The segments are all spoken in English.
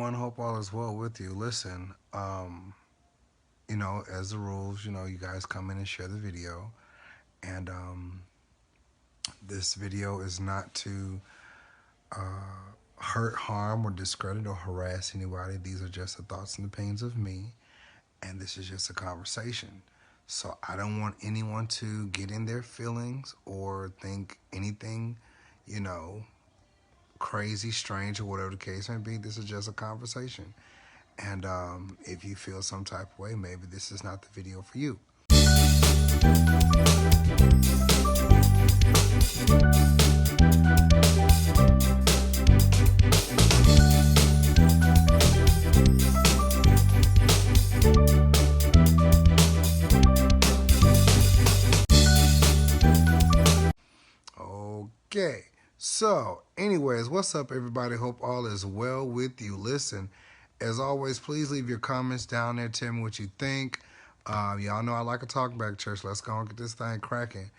everyone. Hope all is well with you. Listen, as the rules, you guys come in and share the video. And this video is not to hurt, harm, or discredit or harass anybody. These are just the thoughts and opinions of me. And this is just a conversation. So I don't want anyone to get in their feelings or think anything, crazy, strange, or whatever the case may be. This is just a conversation. And if you feel some type of way, maybe this is not the video for you. Okay. So, anyways, what's up, everybody? Hope all is well with you. Listen, as always, please leave your comments down there. Tell me what you think. Y'all know I like a talk back, church. Let's go and get this thing cracking.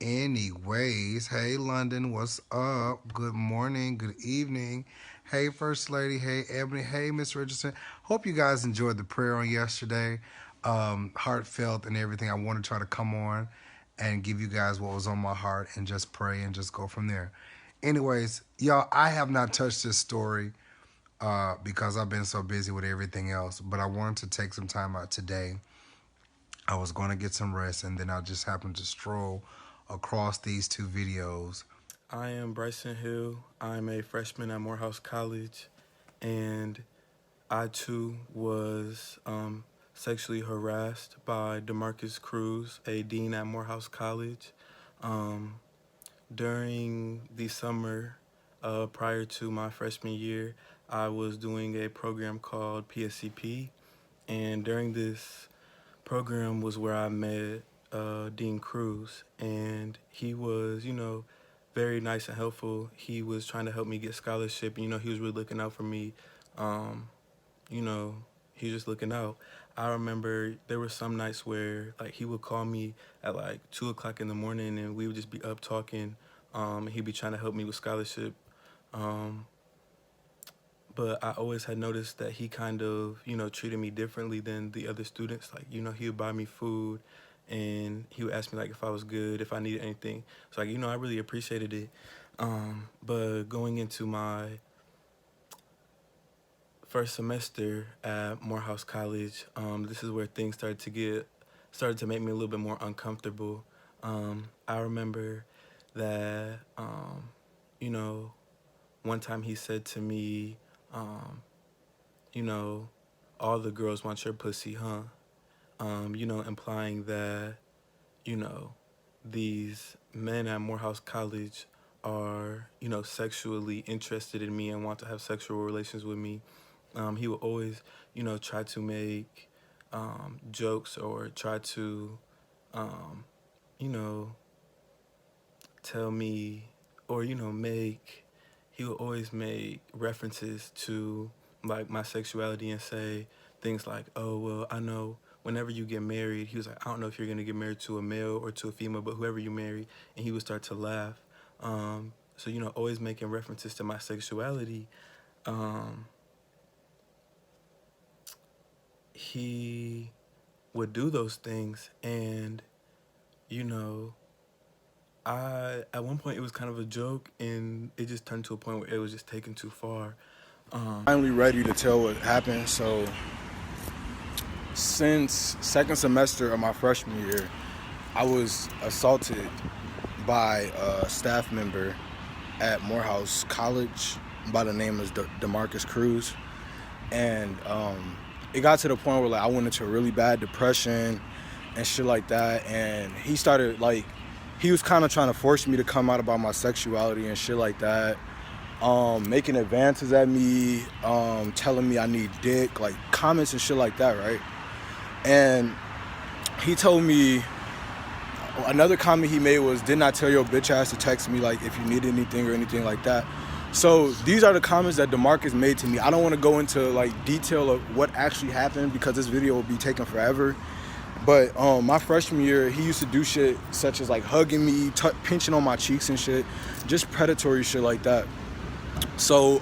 Anyways, hey, London, what's up? Good morning, good evening. Hey, First Lady. Hey, Ebony. Hey, Miss Richardson. Hope you guys enjoyed the prayer on yesterday. Heartfelt and everything. I want to try to come on and give you guys what was on my heart and just pray and just go from there. Anyways, y'all, I have not touched this story because I've been so busy with everything else, but I wanted to take some time out today. I was going to get some rest, and then I just happened to stroll across these two videos. I am Bryson Hill. I'm a freshman at Morehouse College, and I too was sexually harassed by DeMarcus Cruz, a dean at Morehouse College. During the summer prior to my freshman year, I was doing a program called PSCP, and during this program was where I met Dean Cruz, and he was, very nice and helpful. He was trying to help me get scholarship, and, he was really looking out for me. He was just looking out. I remember there were some nights where he would call me at 2 o'clock in the morning, and we would just be up talking. He'd be trying to help me with scholarship. But I always had noticed that he kind of, treated me differently than the other students. He would buy me food, and he would ask me if I was good, if I needed anything. So I really appreciated it. But going into my first semester at Morehouse College, this is where things started to make me a little bit more uncomfortable. I remember that, one time he said to me, all the girls want your pussy, huh? Implying that, these men at Morehouse College are, sexually interested in me and want to have sexual relations with me. He would always, try to make jokes or try to, tell me or, he would always make references to, my sexuality and say things like, oh, well, I know whenever you get married, he was like, I don't know if you're going to get married to a male or to a female, but whoever you marry, and he would start to laugh. So, always making references to my sexuality. He would do those things, and, at one point it was kind of a joke, and it just turned to a point where it was just taken too far. Finally ready to tell what happened. So since second semester of my freshman year, I was assaulted by a staff member at Morehouse College by the name of DeMarcus Cruz. And it got to the point where I went into a really bad depression and shit like that. And he started he was kind of trying to force me to come out about my sexuality and shit like that. Making advances at me, telling me I need dick, comments and shit like that, right? And he told me, another comment he made was, didn't I tell your bitch ass to text me, if you need anything or anything like that? So these are the comments that DeMarcus made to me. I don't want to go into, detail of what actually happened because this video will be taking forever. But my freshman year, he used to do shit such as, hugging me, pinching on my cheeks and shit, just predatory shit like that. So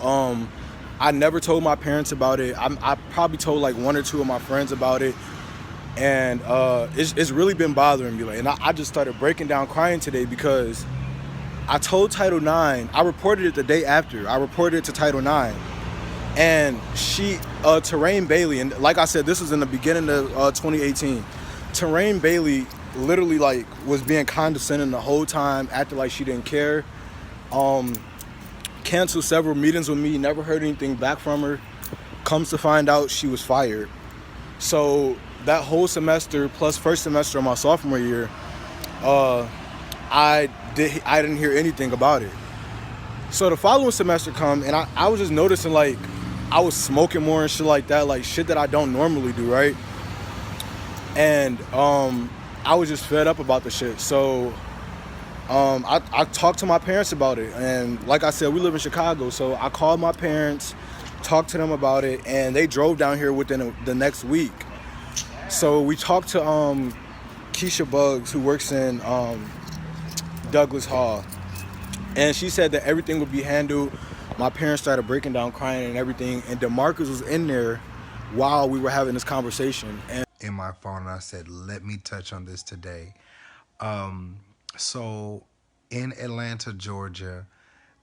I never told my parents about it. I probably told like one or two of my friends about it, and it's really been bothering me. Like, and I just started breaking down crying today because I told Title IX. I reported it the day after. I reported it to Title IX, and Terrain Bailey, and like I said, this was in the beginning of 2018. Terrain Bailey literally like was being condescending the whole time, acting like she didn't care. Canceled several meetings with me, never heard anything back from her. Comes to find out, she was fired. So that whole semester plus first semester of my sophomore year, I didn't hear anything about it. So the following semester come, and I was just noticing like I was smoking more and shit like that, like shit that I don't normally do, right? And I was just fed up about the shit. So I talked to my parents about it, and like I said, we live in Chicago, so I called my parents, talked to them about it, and they drove down here within the next week. So we talked to Keisha Buggs, who works in Douglas Hall, and she said that everything would be handled. My parents started breaking down crying and everything, and DeMarcus was in there while we were having this conversation. And in my phone, and I said, let me touch on this today. So in Atlanta, Georgia,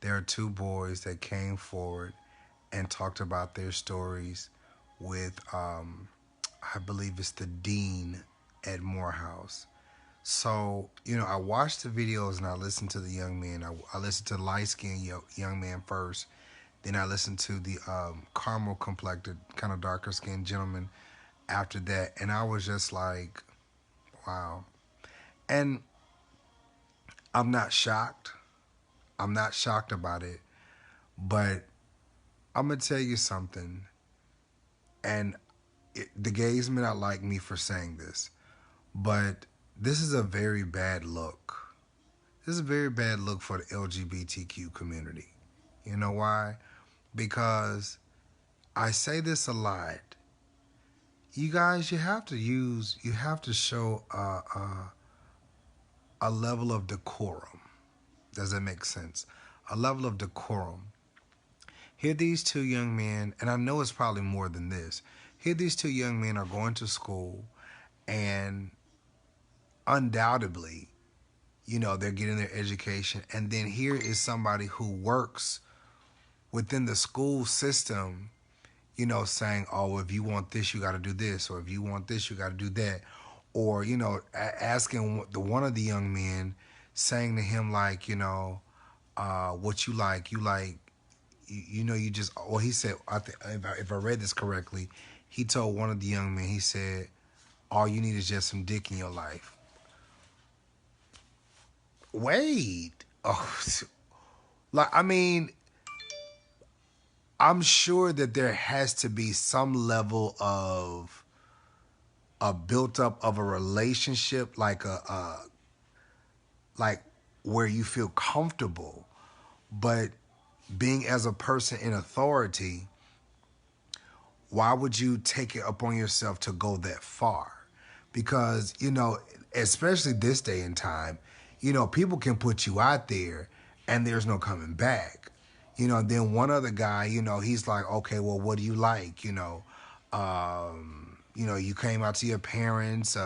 there are two boys that came forward and talked about their stories with, I believe it's the dean at Morehouse. So, I watched the videos and I listened to the young men. I listened to the light-skinned young man first. Then I listened to the caramel-complected, kind of darker-skinned gentleman after that. And I was just like, wow. And I'm not shocked. I'm not shocked about it. But I'm going to tell you something. And the gays may not like me for saying this, but this is a very bad look. This is a very bad look for the LGBTQ community. You know why? Because I say this a lot. You guys, you have to show a level of decorum. Does that make sense? A level of decorum. Here these two young men, and I know it's probably more than this. Here these two young men are going to school, and undoubtedly, they're getting their education. And then here is somebody who works within the school system, saying, oh, if you want this, you got to do this. Or if you want this, you got to do that. Or, asking one of the young men, saying to him, like, what you like, you just, well, he said, if I read this correctly, he told one of the young men, he said, all you need is just some dick in your life. Wait. Oh, like, I mean, I'm sure that there has to be some level of a built up of a relationship, like like where you feel comfortable, but being as a person in authority, why would you take it upon yourself to go that far? Because, especially this day and time, people can put you out there and there's no coming back. Then one other guy, he's like, okay, well, what do you like? You came out to your parents,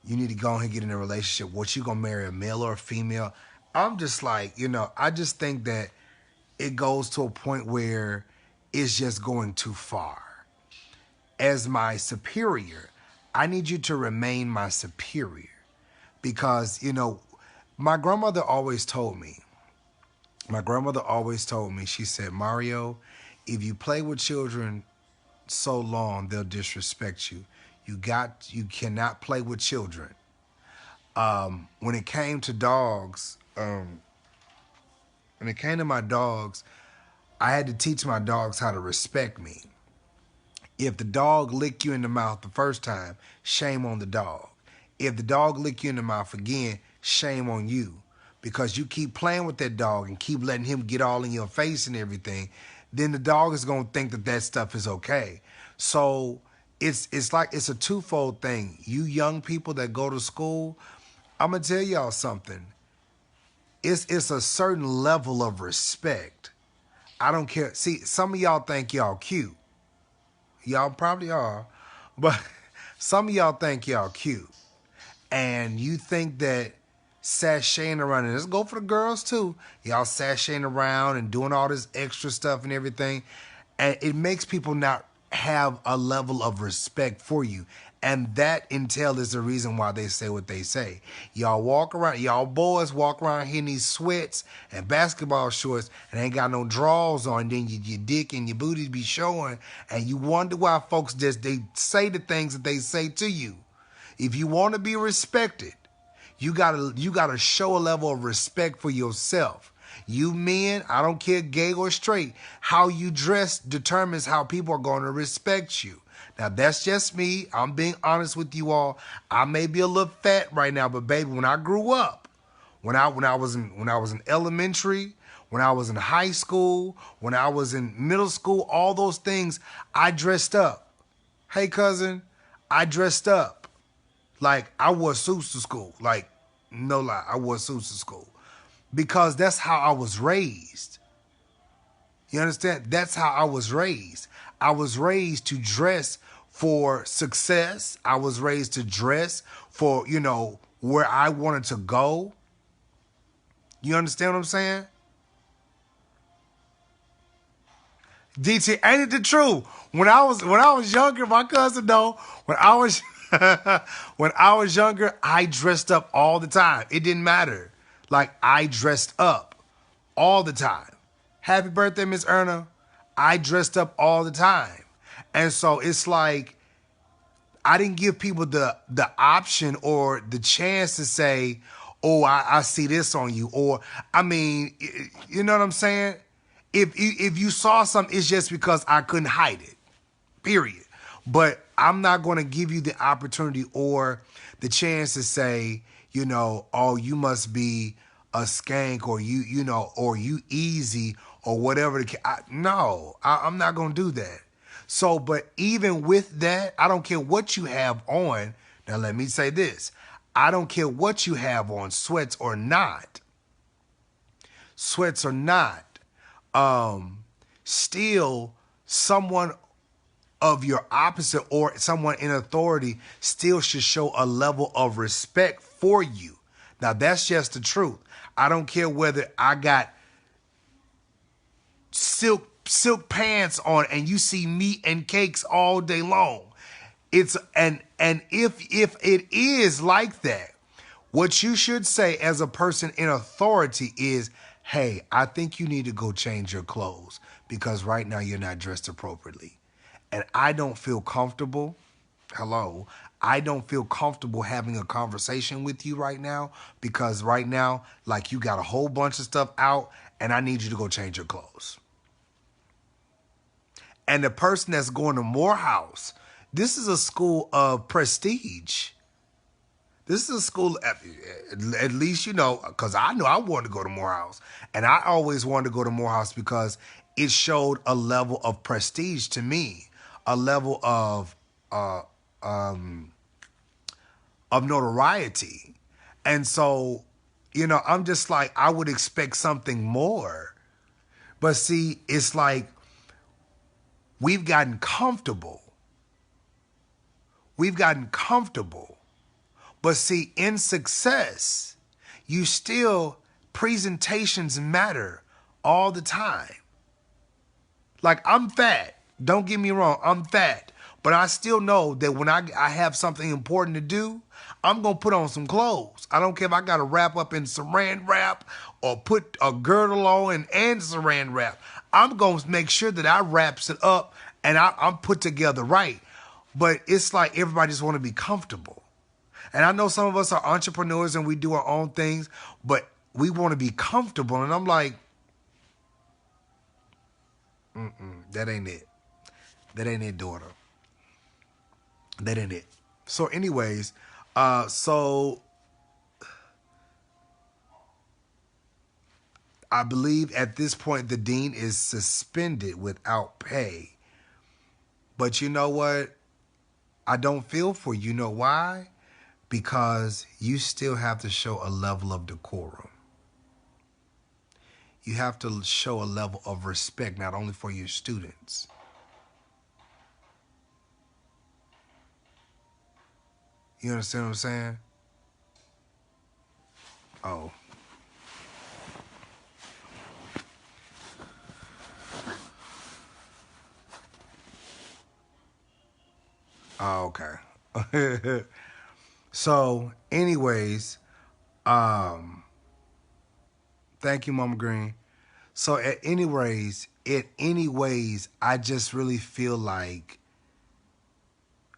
you need to go ahead and get in a relationship. What, you gonna marry a male or a female? I'm just like, I just think that it goes to a point where it's just going too far. As my superior, I need you to remain my superior. Because, my grandmother always told me, she said, Mario, if you play with children so long, they'll disrespect you. You cannot play with children. When it came to dogs, when it came to my dogs, I had to teach my dogs how to respect me. If the dog licked you in the mouth the first time, shame on the dog. If the dog licked you in the mouth again, shame on you. Because you keep playing with that dog and keep letting him get all in your face and everything, then the dog is going to think that stuff is okay. So it's like it's a twofold thing. You young people that go to school, I'm going to tell y'all something. It's a certain level of respect. I don't care. See, some of y'all think y'all cute. Y'all probably are. But some of y'all think y'all cute. And you think that sashaying around, and let's go for the girls too. Y'all sashaying around and doing all this extra stuff and everything. And it makes people not have a level of respect for you. And that intel is the reason why they say what they say. Y'all walk around, y'all boys walk around here in these sweats and basketball shorts and ain't got no drawers on. Then your dick and your booty be showing. And you wonder why folks they say the things that they say to you. If you want to be respected, you gotta show a level of respect for yourself. You men, I don't care gay or straight, how you dress determines how people are going to respect you. Now that's just me. I'm being honest with you all. I may be a little fat right now, but baby, when I grew up, when I was in elementary, when I was in high school, when I was in middle school, all those things, I dressed up. Hey cousin, I dressed up. Like, I wore suits to school. Like, no lie, I wore suits to school. Because that's how I was raised. You understand? That's how I was raised. I was raised to dress for success. I was raised to dress for, where I wanted to go. You understand what I'm saying? DT, ain't it the truth? When I was younger, my cousin though, when I was when I was younger, I dressed up all the time. It didn't matter. Like, I dressed up all the time. Happy birthday, Miss Erna. I dressed up all the time. And so it's like I didn't give people the option or the chance to say, oh, I see this on you. Or, I mean, you know what I'm saying? If you saw something, it's just because I couldn't hide it, period. But I'm not going to give you the opportunity or the chance to say, oh, you must be a skank or or you easy or whatever. No, I'm not going to do that. So, but even with that, I don't care what you have on. Now, let me say this. I don't care what you have on, sweats or not. Sweats or not. Still, someone of your opposite or someone in authority still should show a level of respect for you. Now, that's just the truth. I don't care whether I got silk pants on and you see meat and cakes all day long. It's and if it is like that, what you should say as a person in authority is, hey, I think you need to go change your clothes because right now you're not dressed appropriately. And I don't feel comfortable. Hello. I don't feel comfortable having a conversation with you right now because right now, like, you got a whole bunch of stuff out and I need you to go change your clothes. And the person that's going to Morehouse, this is a school of prestige. This is a school, at least, because I know I wanted to go to Morehouse. And I always wanted to go to Morehouse because it showed a level of prestige to me, a level of notoriety. And so, I'm just like, I would expect something more. But see, it's like we've gotten comfortable. We've gotten comfortable. But see, in success, presentations matter all the time. Like, I'm fat. Don't get me wrong, I'm fat. But I still know that when I have something important to do, I'm going to put on some clothes. I don't care if I got to wrap up in saran wrap or put a girdle on and saran wrap. I'm going to make sure that I wraps it up and I'm put together right. But it's like everybody just want to be comfortable. And I know some of us are entrepreneurs and we do our own things, but we want to be comfortable. And I'm like, that ain't it. That ain't it, daughter. That ain't it. So anyways, so I believe at this point the dean is suspended without pay. But you know what? I don't feel for you. You know why? Because you still have to show a level of decorum. you have to show a level of respect, not only for your students. You understand what I'm saying? Oh. Oh, okay. So, anyways, thank you, Mama Green. So, anyways, I just really feel like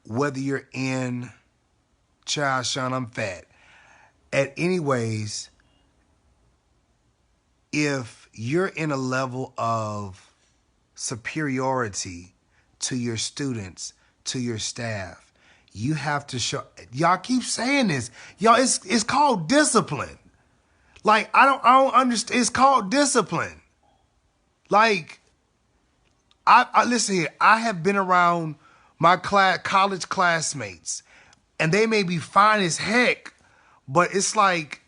whether you're in Child Sean, I'm fat. Anyways, if you're in a level of superiority to your students, to your staff, you have to show. Y'all keep saying this. Y'all, it's called discipline. Like, I don't understand. It's called discipline. Like, I listen here. I have been around my college classmates, and they may be fine as heck, but it's like,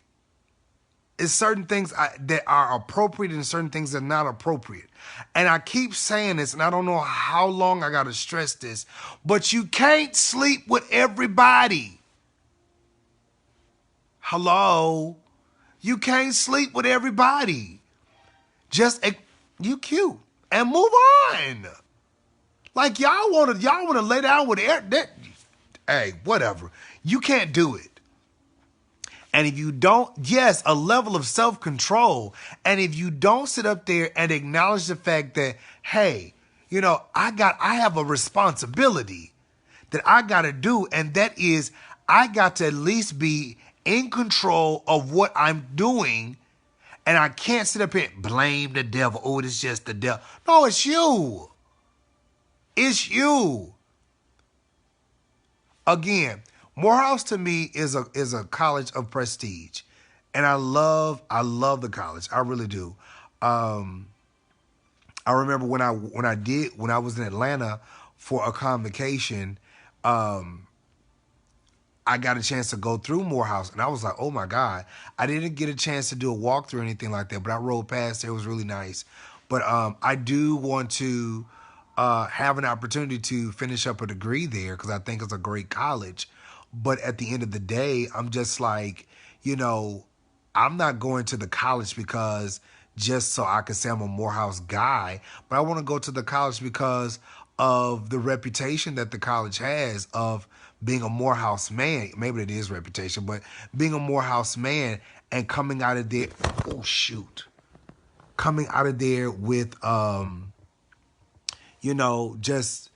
it's certain things that are appropriate and certain things that are not appropriate. And I keep saying this, and I don't know how long I got to stress this, but you can't sleep with everybody. Hello? You can't sleep with everybody. Just, you cute, and move on. Like, y'all want to lay down with that. Hey, whatever. You can't do it. And if you don't, yes, a level of self-control. And if you don't sit up there and acknowledge the fact that, hey, you know, I have a responsibility that I got to do. And that is, I got to at least be in control of what I'm doing. And I can't sit up here and blame the devil. Oh, it's just the devil. No, it's you. It's you. Again, Morehouse to me is a college of prestige, and I love the college. I really do. I remember when I was in Atlanta for a convocation, I got a chance to go through Morehouse, and I was like, oh my God. I didn't get a chance to do a walkthrough or anything like that, but I rode past. It was really nice. But I do want to have an opportunity to finish up a degree there because I think it's a great college. But at the end of the day, I'm just like, you know, I'm not going to the college because just so I can say I'm a Morehouse guy, but I want to go to the college because of the reputation that the college has of being a Morehouse man. Maybe it is reputation, but being a Morehouse man and coming out of there, coming out of there with, you know, just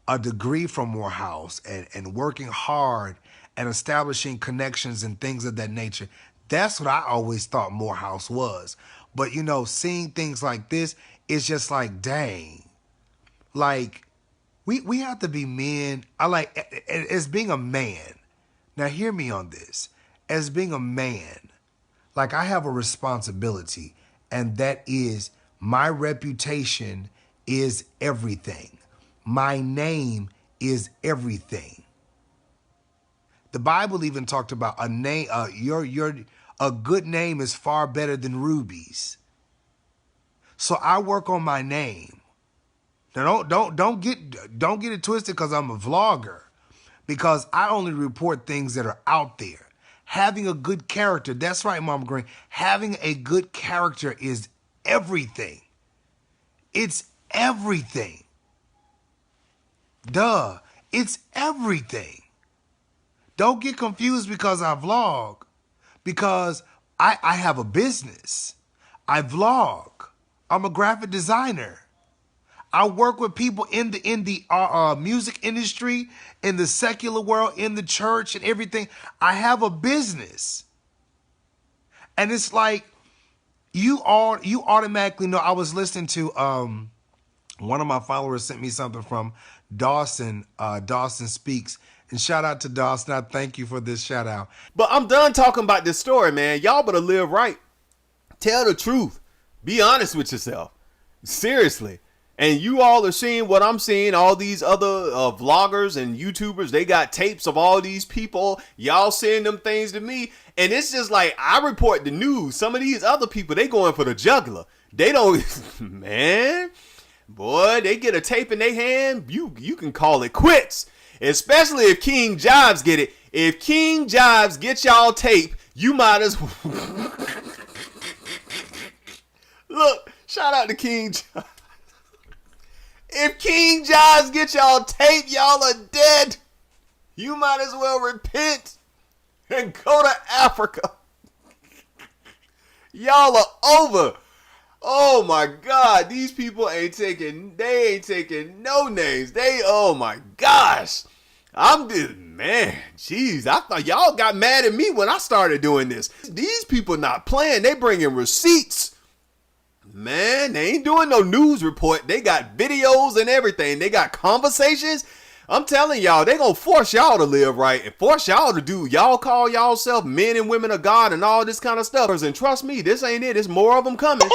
a degree from Morehouse and working hard and establishing connections and things of that nature. That's what I always thought Morehouse was. But, you know, seeing things like this, it's just like, dang. Like, we have to be men. I like, as being a man, now hear me on this. As being a man, like, I have a responsibility, and that is my reputation is everything. My name is everything. The Bible even talked about a name. A good name is far better than rubies. So I work on my name. Now don't get it twisted because I'm a vlogger. Because I only report things that are out there. Having a good character. That's right, Mama Green. Having a good character is everything. It's everything. Duh, it's everything. Don't get confused because I vlog. Because I have a business. I vlog. I'm a graphic designer. I work with people in the music industry, in the secular world, in the church and everything. I have a business. And it's like, you automatically know. I was listening to one of my followers sent me something from Dawson Speaks. And shout out to Dawson. I thank you for this shout out. But I'm done talking about this story, man. Y'all better live right. Tell the truth. Be honest with yourself. Seriously. And you all are seeing what I'm seeing. All these other vloggers and YouTubers, they got tapes of all these people. Y'all saying them things to me. And it's just like, I report the news. Some of these other people, they going for the jugular. They don't, man, boy, they get a tape in their hand. You can call it quits. Especially if King Jives get it. If King Jives get y'all tape, you might as well. Look, shout out to King Jives. If King Jives get y'all tape, y'all are dead. You might as well repent and go to Africa. Y'all are over. Oh my God, these people ain't taking no names. Oh my gosh. I'm just, man, jeez, I thought y'all got mad at me when I started doing this. These people not playing, they bringing receipts. Man, they ain't doing no news report. They got videos and everything. They got conversations. I'm telling y'all, they gonna force y'all to live right and force y'all to do. Y'all call y'all self men and women of God and all this kind of stuff. And trust me, this ain't it. There's more of them coming.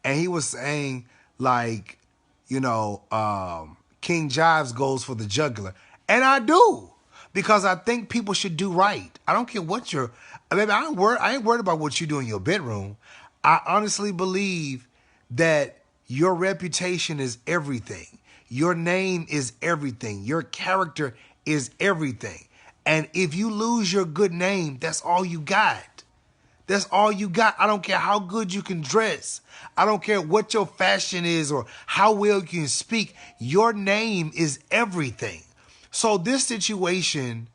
And he was saying, like, you know, King Jives goes for the jugular. And I do. Because I think people should do right. I don't care what you're... I mean, I ain't worried about what you do in your bedroom. I honestly believe that your reputation is everything. Your name is everything. Your character is everything. And if you lose your good name, that's all you got. That's all you got. I don't care how good you can dress. I don't care what your fashion is or how well you can speak. Your name is everything. So this situation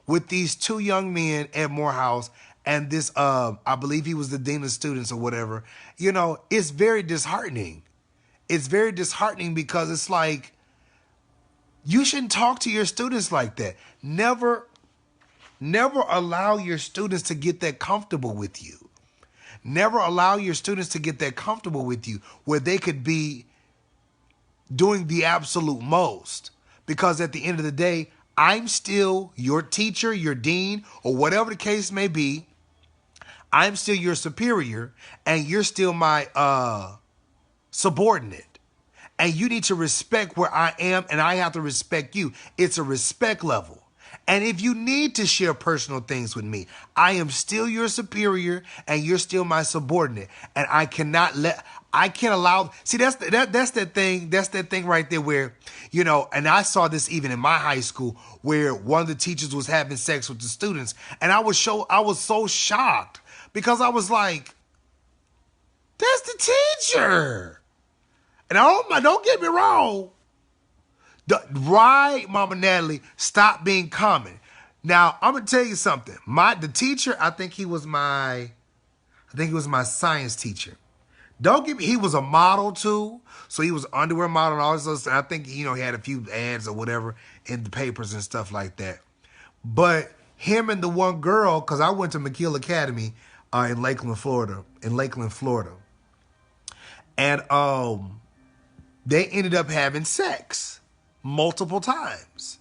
with these two young men at Morehouse and this, I believe he was the dean of students or whatever, you know, it's very disheartening. It's very disheartening because it's like, you shouldn't talk to your students like that. Never allow your students to get that comfortable with you. Never allow your students to get that comfortable with you where they could be doing the absolute most. Because at the end of the day, I'm still your teacher, your dean, or whatever the case may be. I'm still your superior, and you're still my subordinate. And you need to respect where I am, and I have to respect you. It's a respect level. And if you need to share personal things with me, I am still your superior and you're still my subordinate. And I can't allow, see, that's that thing right there where, you know, and I saw this even in my high school where one of the teachers was having sex with the students. And I was so shocked because I was like, that's the teacher. And don't get me wrong. Right, Mama Natalie, stop being common. Now, I'm gonna tell you something. The teacher, I think he was my science teacher. Don't get me, he was a model too. So he was an underwear model and all this other stuff. I think, you know, he had a few ads or whatever in the papers and stuff like that. But him and the one girl, because I went to McKeel Academy in Lakeland, Florida. And they ended up having sex multiple times.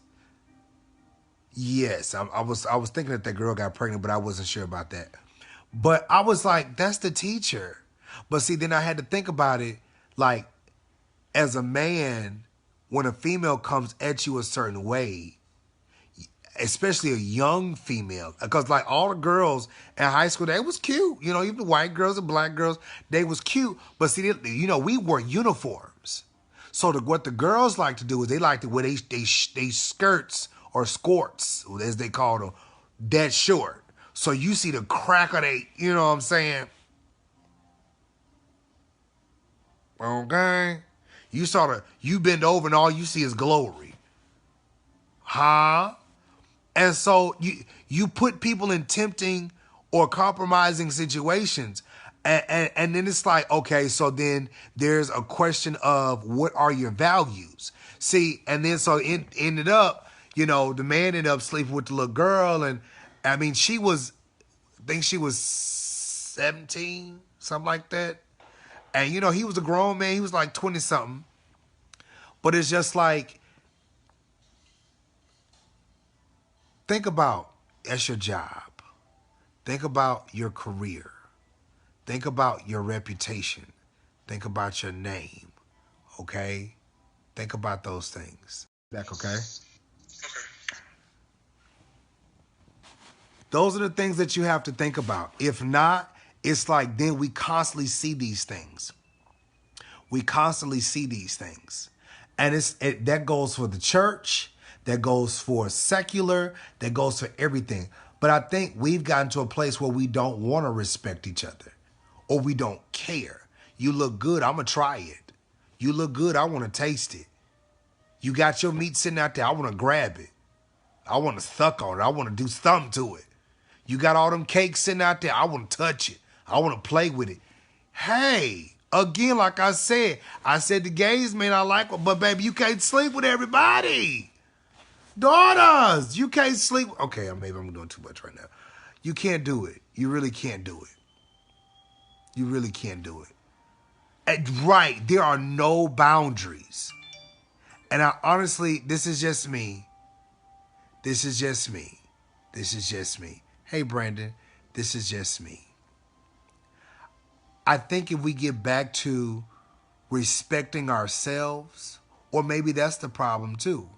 Yes, I was thinking that girl got pregnant, but I wasn't sure about that. But I was like, that's the teacher. But see, then I had to think about it, like, as a man, when a female comes at you a certain way, especially a young female, because like all the girls in high school, they was cute. You know, even the white girls and black girls, they was cute. But see, you know, we wore uniforms. So what the girls like to do is they like to wear they skirts or skirts, as they call them, that short. So you see the crack of they, you know what I'm saying? Okay? You bend over and all you see is glory. Huh? And so you put people in tempting or compromising situations. And then it's like, okay, so then there's a question of what are your values? See, and then so it ended up, you know, the man ended up sleeping with the little girl. And I mean, I think she was 17, something like that. And, you know, he was a grown man. He was like 20 something. But it's just like, think about, that's your job. Think about your career. Think about your reputation. Think about your name. Okay? Think about those things. Back, okay? Those are the things that you have to think about. If not, it's like then we constantly see these things. We constantly see these things. And that goes for the church, that goes for secular, that goes for everything. But I think we've gotten to a place where we don't want to respect each other, or we don't care. You look good, I'm going to try it. You look good, I want to taste it. You got your meat sitting out there, I want to grab it. I want to suck on it. I want to do something to it. You got all them cakes sitting out there, I want to touch it. I want to play with it. Hey, again, like I said the gays may not like it, but baby, you can't sleep with everybody. Daughters, you can't sleep. Okay, maybe I'm doing too much right now. You can't do it. You really can't do it. You really can't do it. And right, there are no boundaries. And I honestly, this is just me. This is just me. This is just me. Hey, Brandon, this is just me. I think if we get back to respecting ourselves, or maybe that's the problem too.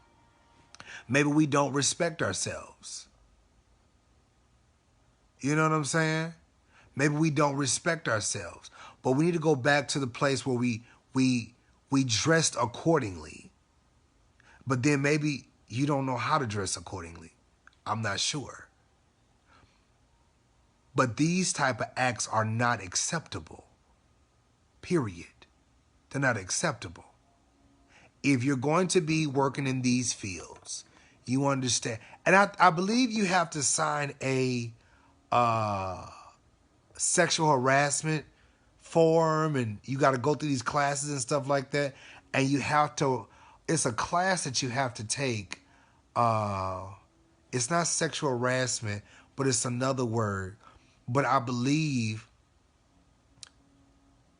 Maybe we don't respect ourselves. You know what I'm saying? Maybe we don't respect ourselves. But we need to go back to the place where we dressed accordingly. But then maybe you don't know how to dress accordingly. I'm not sure. But these type of acts are not acceptable. Period. They're not acceptable. If you're going to be working in these fields, you understand. And I believe you have to sign a sexual harassment form, and you got to go through these classes and stuff like that. And you have to, it's a class that you have to take. It's not sexual harassment, but it's another word. But I believe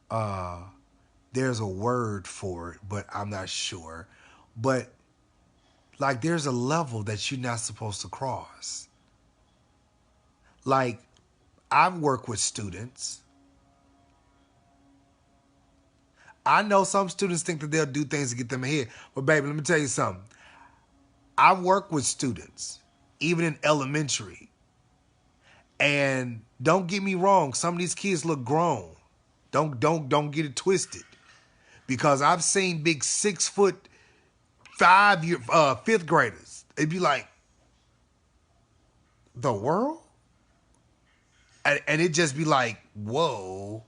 there's a word for it, but I'm not sure. But like there's a level that you're not supposed to cross. Like I've worked with students. I know some students think that they'll do things to get them ahead. But baby, let me tell you something. I've worked with students, even in elementary. And don't get me wrong, some of these kids look grown. Don't get it twisted. Because I've seen big 6'5" fifth graders. It'd be like, the world? And it'd just be like, whoa.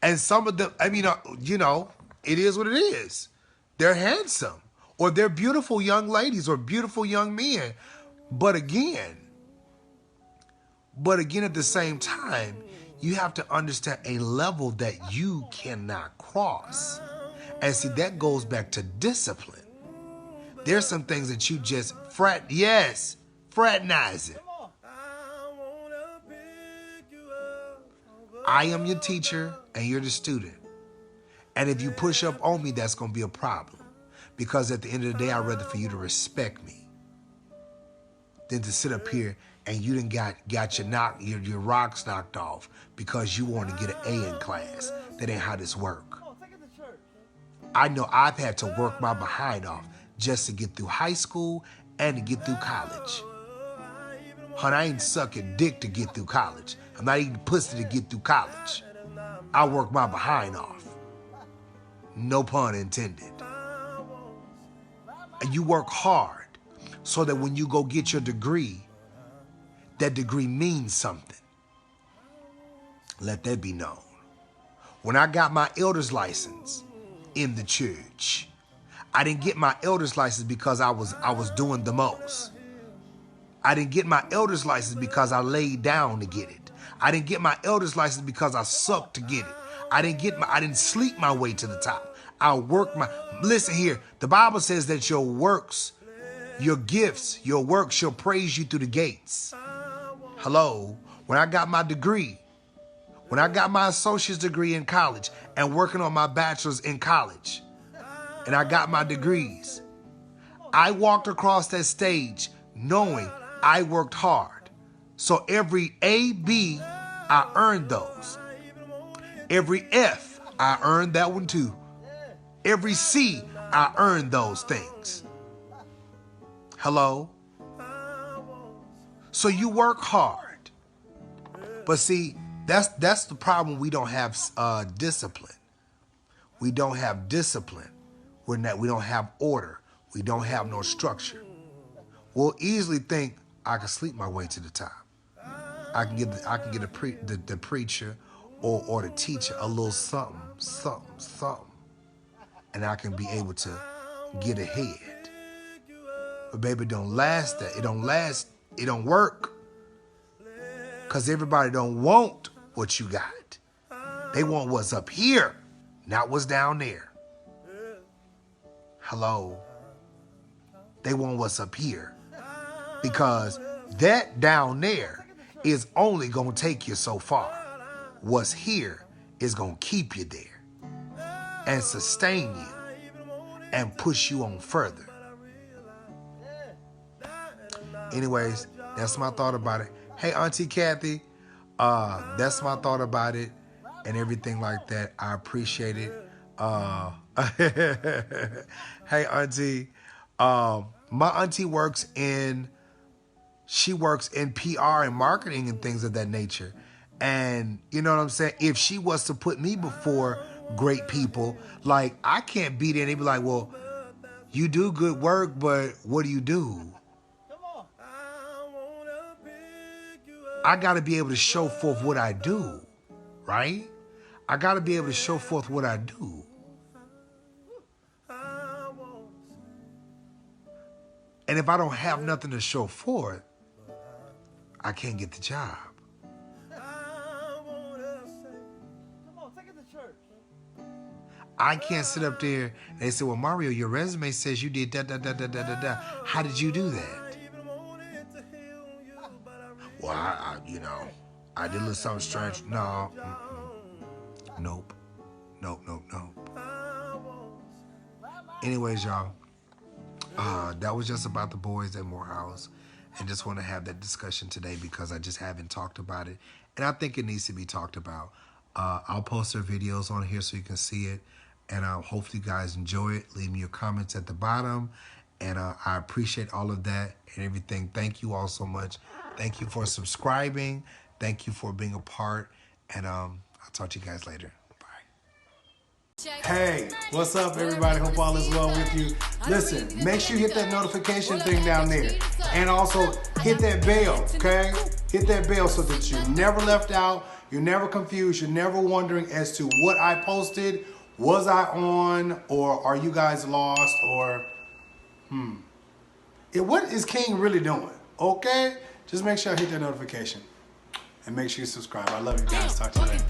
And some of them, I mean, you know, it is what it is. They're handsome. Or they're beautiful young ladies or beautiful young men. But again, at the same time, you have to understand a level that you cannot cross. And see, that goes back to discipline. There's some things that you just fraternizing. I am your teacher and you're the student. And if you push up on me, that's going to be a problem. Because at the end of the day, I'd rather for you to respect me than to sit up here and you done got your rocks knocked off because you want to get an A in class. That ain't how this work. I know I've had to work my behind off just to get through high school and to get through college. Honey, I ain't sucking dick to get through college. I'm not eating pussy to get through college. I work my behind off. No pun intended. And you work hard so that when you go get your degree, that degree means something. Let that be known. When I got my elder's license in the church, I didn't get my elder's license because I was doing the most. I didn't get my elder's license because I laid down to get it. I didn't get my elder's license because I sucked to get it. I didn't sleep my way to the top. Listen here, the Bible says that your works, your gifts, your works shall praise you through the gates. Hello, when I got my degree, when I got my associate's degree in college and working on my bachelor's in college, and I got my degrees, I walked across that stage knowing I worked hard. So every A, B, I earned those. Every F, I earned that one too. Every C, I earned those things. Hello? So you work hard. But see, that's the problem. We don't have discipline. We don't have discipline. We don't have order. We don't have no structure. We'll easily think I can sleep my way to the top. I can get the preacher or the teacher a little something, and I can be able to get ahead. But baby, it don't last that. It don't last. It don't work. Because everybody don't want what you got. They want what's up here, not what's down there. Hello? They want what's up here. Because that down there is only going to take you so far. What's here is going to keep you there and sustain you and push you on further. Anyways, that's my thought about it. Hey, Auntie Kathy, that's my thought about it and everything like that. I appreciate it. Hey, Auntie, my auntie works in PR and marketing and things of that nature. And you know what I'm saying? If she was to put me before great people, like I can't be there and they be like, well, you do good work, but what do you do? I got to be able to show forth what I do, right? I got to be able to show forth what I do. And if I don't have nothing to show forth, I can't get the job. I can't sit up there and they say, well, Mario, your resume says you did da. How did you do that? Well, I did a little something strange. No. Nope. Anyways, y'all, that was just about the boys at Morehouse. And just want to have that discussion today because I just haven't talked about it. And I think it needs to be talked about. I'll post their videos on here so you can see it. And hopefully you guys enjoy it. Leave me your comments at the bottom. And I appreciate all of that and everything. Thank you all so much. Thank you for subscribing. Thank you for being a part. And I'll talk to you guys later. Bye. Hey, what's up, everybody? Hope all is well with you. Listen, make sure you hit that notification thing down there. And also hit that bell, okay? Hit that bell so that you're never left out. You're never confused. You're never wondering as to what I posted. Was I on? Or are you guys lost? Or, what is King really doing? Okay? Just make sure I hit that notification. And make sure you subscribe. I love you guys. Talk to you later.